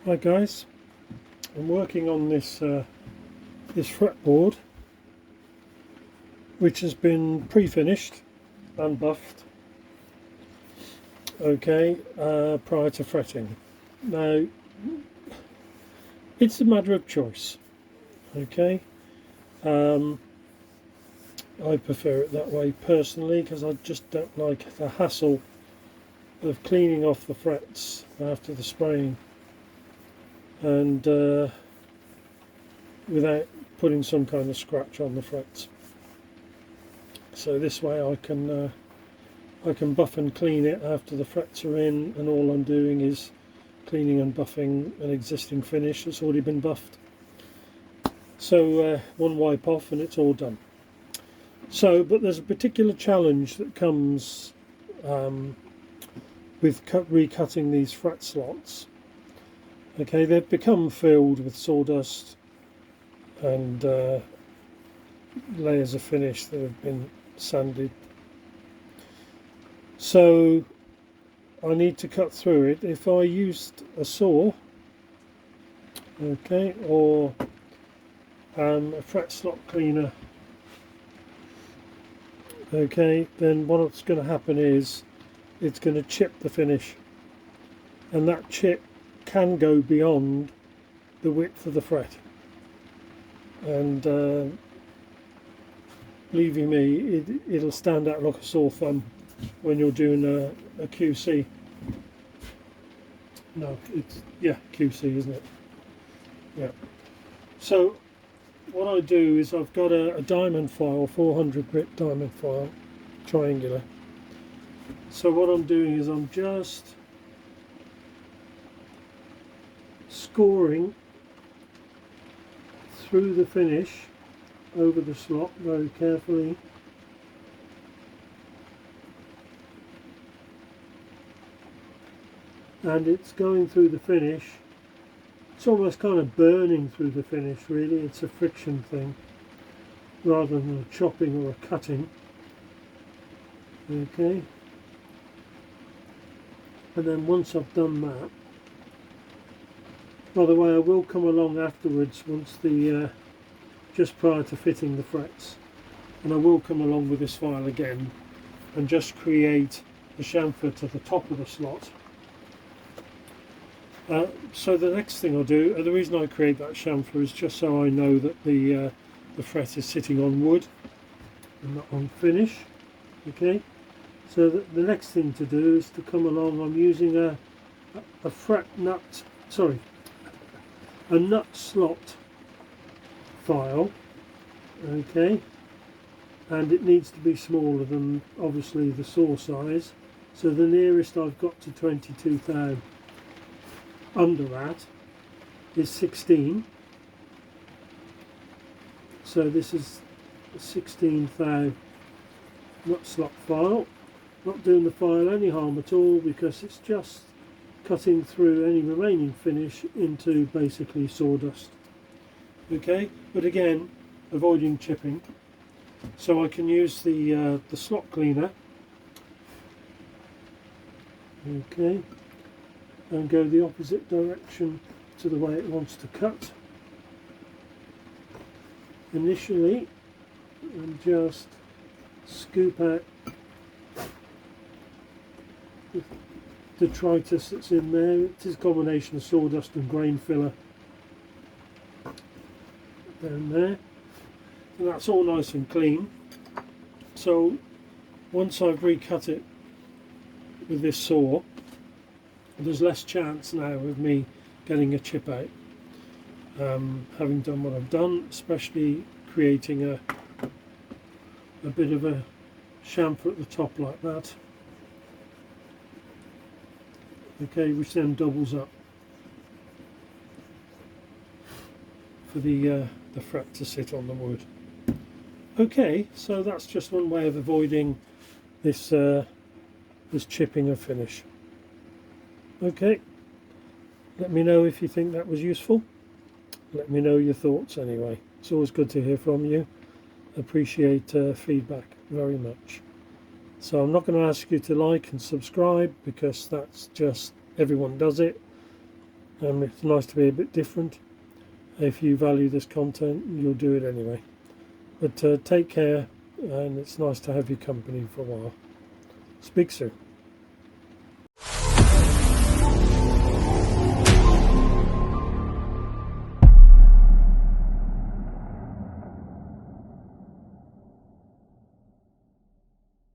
Hi guys, I'm working on this fretboard, which has been pre-finished and buffed, prior to fretting. Now, it's a matter of choice. Okay, I prefer it that way personally because I just don't like the hassle of cleaning off the frets after the spraying and without putting some kind of scratch on the frets. So this way I can buff and clean it after the frets are in, and all I'm doing is cleaning and buffing an existing finish that's already been buffed. So one wipe off and it's all done. So, but there's a particular challenge that comes with recutting these fret slots. Okay, they've become filled with sawdust and layers of finish that have been sanded. So I need to cut through it. If I used a saw, okay, or a fret slot cleaner, okay, then what's going to happen is it's going to chip the finish, and that chip can go beyond the width of the fret, and believe you me, it'll stand out like a sore thumb when you're doing a QC. No, it's, yeah, QC, isn't it? Yeah. So what I do is I've got a diamond file, 400 grit diamond file, triangular. So what I'm doing is I'm just scoring through the finish over the slot very carefully. And it's going through the finish. It's almost kind of burning through the finish, really. It's a friction thing rather than a chopping or a cutting. Okay. And then once I've done that, by the way, I will come along afterwards once the just prior to fitting the frets, and I will come along with this file again and just create the chamfer to the top of the slot. So the next thing I'll do, the reason I create that chamfer is just so I know that the fret is sitting on wood and not on finish. Okay, so the next thing to do is to come along. I'm using a nut slot file, okay, and it needs to be smaller than obviously the saw size. So the nearest I've got to 22 thou under that is 16. So this is a 16 thou nut slot file. Not doing the file any harm at all because it's just cutting through any remaining finish into basically sawdust. Okay, but again, avoiding chipping. So I can use the slot cleaner. Okay, and go the opposite direction to the way it wants to cut. Initially, and just scoop out the detritus that's in there. It is a combination of sawdust and grain filler down there, and that's all nice and clean. So once I've recut it with this saw, there's less chance now of me getting a chip out, having done what I've done, especially creating a bit of a chamfer at the top like that, okay, which then doubles up for the fret to sit on the wood. Okay, so that's just one way of avoiding this this chipping of finish. Okay, let me know if you think that was useful. Let me know your thoughts anyway. It's always good to hear from you. Appreciate feedback very much. So I'm not going to ask you to like and subscribe because that's just, everyone does it. It's nice to be a bit different. If you value this content, you'll do it anyway. But take care, and it's nice to have your company for a while. Speak soon.